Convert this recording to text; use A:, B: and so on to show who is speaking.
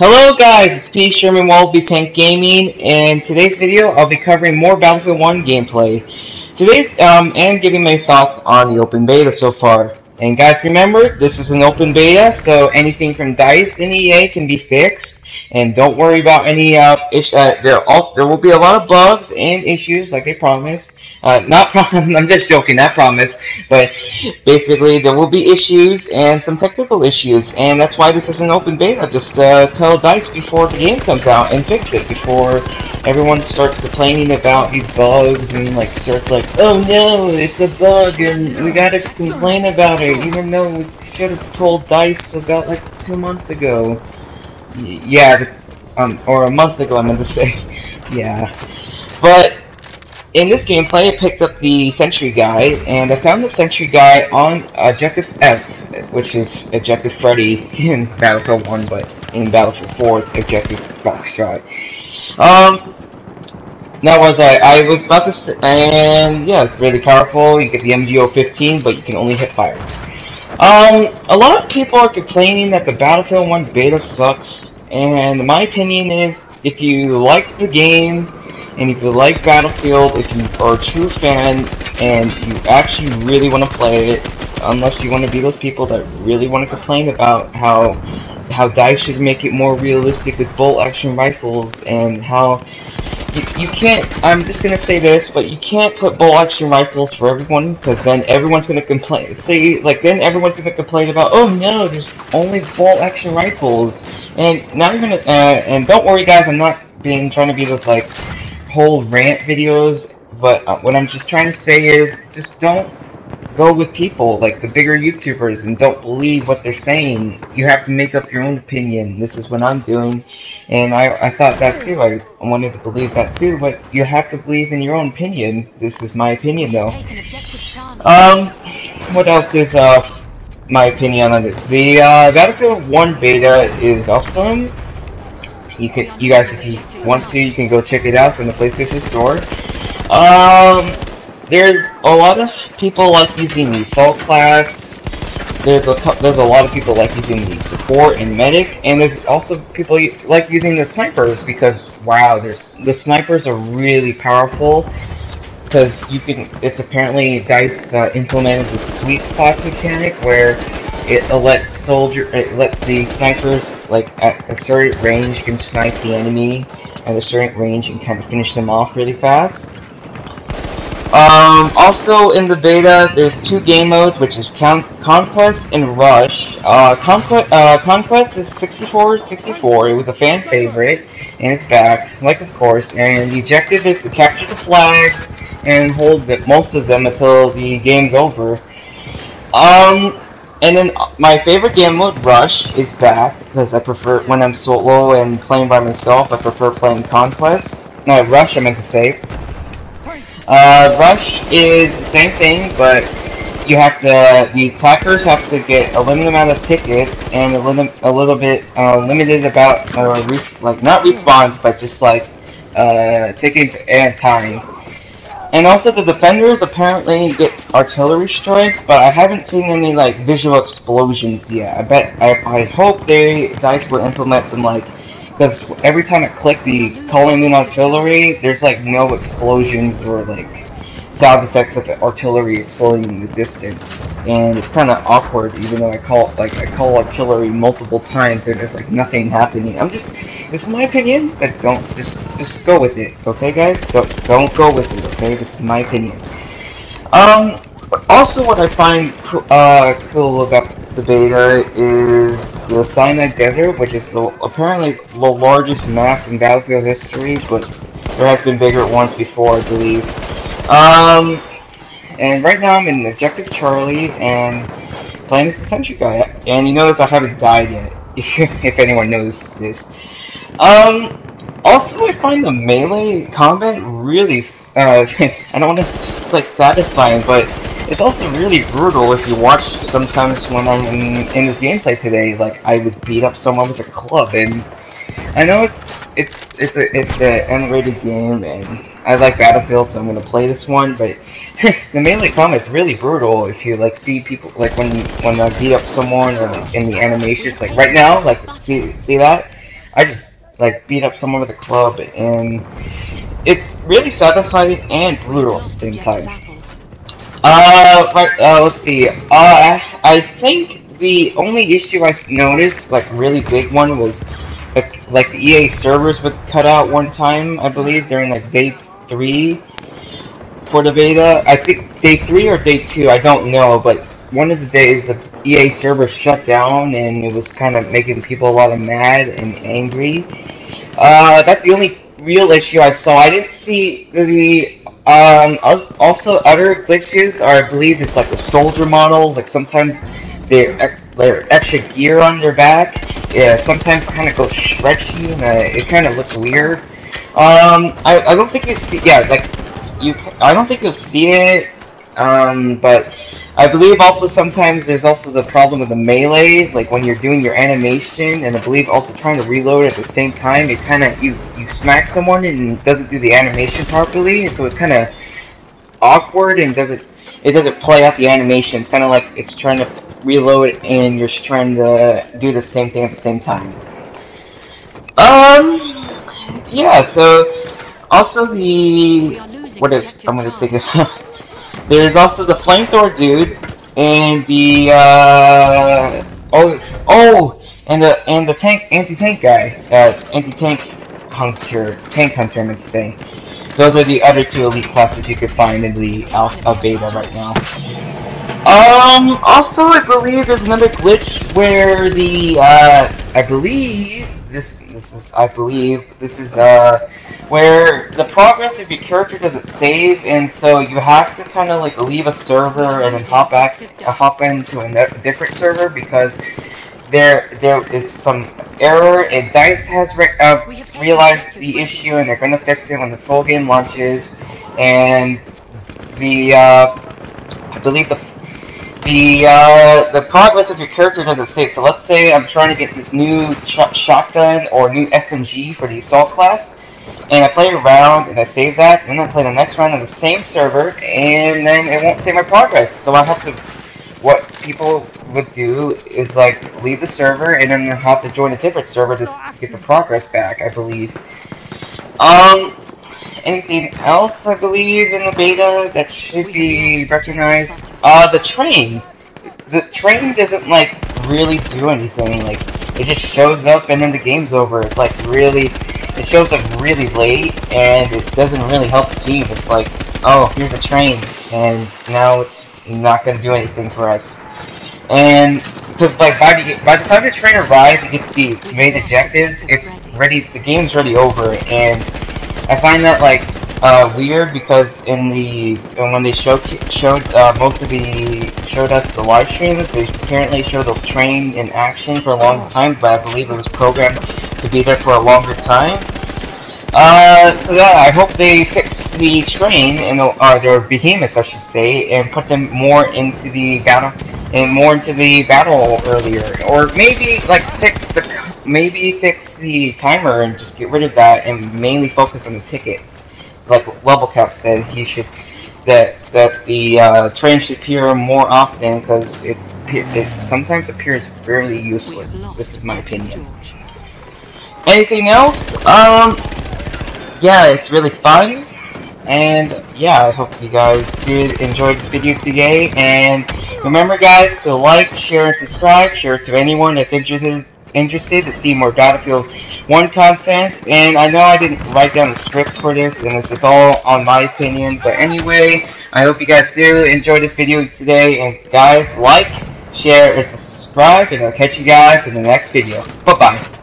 A: Hello guys, it's P. Sherman Wallaby Tank Gaming, and today's video I'll be covering more Battlefield 1 gameplay. And giving my thoughts on the open beta so far. And guys, remember, this is an open beta, so anything from DICE and EA can be fixed. And don't worry about any there will be a lot of bugs and issues, like I promised. Not promise. I'm just joking. I promise. But basically, there will be issues and some technical issues, and that's why this is an open beta. Just tell DICE before the game comes out and fix it before everyone starts complaining about these bugs and like starts like, oh no, it's a bug and we gotta complain about it, even though we should have told DICE about like 2 months ago. Yeah, or a month ago, I meant to say. Yeah, but in this gameplay, I picked up the Sentry Guy, and I found the Sentry Guy on Objective F, which is Objective Freddy in Battlefield 1, but in Battlefield 4, it's Objective Foxtrot. Now I was about to say, and yeah, it's really powerful. You get the MGO-15, but you can only hit fire. A lot of people are complaining that the Battlefield 1 beta sucks, and my opinion is, if you like the game, and if you like Battlefield, if you are a true fan, and you actually really want to play it, unless you want to be those people that really want to complain about how DICE should make it more realistic with bolt-action rifles, and how you can't, I'm just gonna say this, but you can't put bolt-action rifles for everyone, because then everyone's gonna complain. Then everyone's gonna complain about, oh no, there's only bolt-action rifles, and now you're gonna, and don't worry guys, I'm not trying to be this like whole rant videos, but what I'm just trying to say is, just don't go with people like the bigger YouTubers and don't believe what they're saying. You have to make up your own opinion. This is what I'm doing, and I thought that too. I wanted to believe that too, but you have to believe in your own opinion. This is my opinion though. What else is my opinion on it? The Battlefield 1 beta is awesome. You guys, if you want to, you can go check it out in the PlayStation Store. There's a lot of people like using the Assault class. There's a lot of people like using the Support and Medic, and there's also people like using the Snipers because wow, the Snipers are really powerful. Because it's apparently DICE implemented the sweet spot mechanic where it lets the snipers like at a certain range can snipe the enemy at a certain range and kind of finish them off really fast. Also in the beta, there's 2 game modes, which is Conquest and Rush. Conquest is 64. It was a fan favorite, and it's back, like of course. And the objective is to capture the flags and hold most of them until the game's over. And then my favorite game mode, Rush, is back because I prefer when I'm solo and playing by myself. I prefer playing Conquest. No, Rush, I meant to say. Rush is the same thing, but you have to. The attackers have to get a limited amount of tickets and a little bit limited about not respawns, but just like tickets and time. And also the defenders apparently get artillery strikes, but I haven't seen any like visual explosions yet. I hope DICE will implement some like, because every time I click the calling in artillery, there's like no explosions or like sound effects of the artillery exploding in the distance, and it's kind of awkward. Even though I call artillery multiple times, and there's like nothing happening. This is my opinion, but don't just go with it, okay, guys? Don't go with it, okay? This is my opinion. Also, what I find cool about the beta is the Sinai Desert, which is apparently the largest map in Battlefield history, but there has been bigger ones before, I believe. And right now I'm in Objective Charlie and playing as the Sentry Guy, and you notice I haven't died yet, if anyone knows this. Also I find the melee combat really, I don't want to like satisfying, but it's also really brutal. If you watch sometimes when I'm in this gameplay today, like I would beat up someone with a club, and I know it's an M-rated game, and I like Battlefield, so I'm gonna play this one, but the melee combat is really brutal. If you like see people like when I beat up someone or like in the animations, like right now, like see that. I just like beat up someone with a club, and it's really satisfying and brutal at the same time. Let's see. I think the only issue I noticed, like really big one, was like the EA servers would cut out one time, I believe, during like day 3 for the beta. I think day 3 or day 2, I don't know, but one of the days the EA server shut down, and it was kind of making people a lot of mad and angry. That's the only real issue I saw. I didn't see the also other glitches are, I believe it's like the soldier models, like sometimes they're extra gear on their back. Yeah, sometimes kind of goes stretchy, and it kind of looks weird. I don't think you see, yeah, like I don't think you'll see it. But I believe also sometimes there's also the problem with the melee, like when you're doing your animation, and I believe also trying to reload at the same time, it kind of, you smack someone and it doesn't do the animation properly, so it's kind of awkward and it doesn't play out the animation. It's kind of like it's trying to reload and you're trying to do the same thing at the same time. Yeah, so also I'm gonna think of there's also the flamethrower dude, and the and the anti-tank guy, anti-tank tank hunter, I meant to say. Those are the other 2 elite classes you could find in the alpha beta right now. Also, I believe there's another glitch where the I believe this is where the progress of your character doesn't save, and so you have to kind of like leave a server and then hop into a different server because there is some error, and DICE has realized the issue, and they're gonna fix it when the full game launches. And the I believe the progress of your character doesn't save. So let's say I'm trying to get this new shotgun or new SMG for the assault class, and I play a round and I save that, and then I play the next round on the same server, and then it won't save my progress. So I have to, what people would do is like leave the server and then have to join a different server to get the progress back, I believe. Anything else, I believe, in the beta that should be recognized? The train. The train doesn't, like, really do anything. Like, it just shows up and then the game's over. It's, like, really... It shows up really late, and it doesn't really help the team. It's like, oh, here's a train, and now it's not gonna do anything for us. And, because, like, by the time the train arrives, it gets the main objectives, it's ready, the game's already over, and I find that, like, weird, because when they showed us the live streams, they apparently showed the train in action for a long time, but I believe it was programmed to be there for a longer time. So yeah, I hope they fix the train, or their behemoth, I should say, and put them more into the battle, earlier, or maybe like fix the timer and just get rid of that and mainly focus on the tickets. Like Level Cap said, that the train should appear more often, because it sometimes appears fairly useless. This is my opinion. Anything else? Yeah, it's really fun, and yeah, I hope you guys did enjoy this video today, and remember guys to like, share, and subscribe. Share it to anyone that's interested to see more Battlefield 1 content. And I know I didn't write down the script for this, and this is all on my opinion, but anyway, I hope you guys do enjoy this video today, and guys, like, share, and subscribe, and I'll catch you guys in the next video. Bye bye.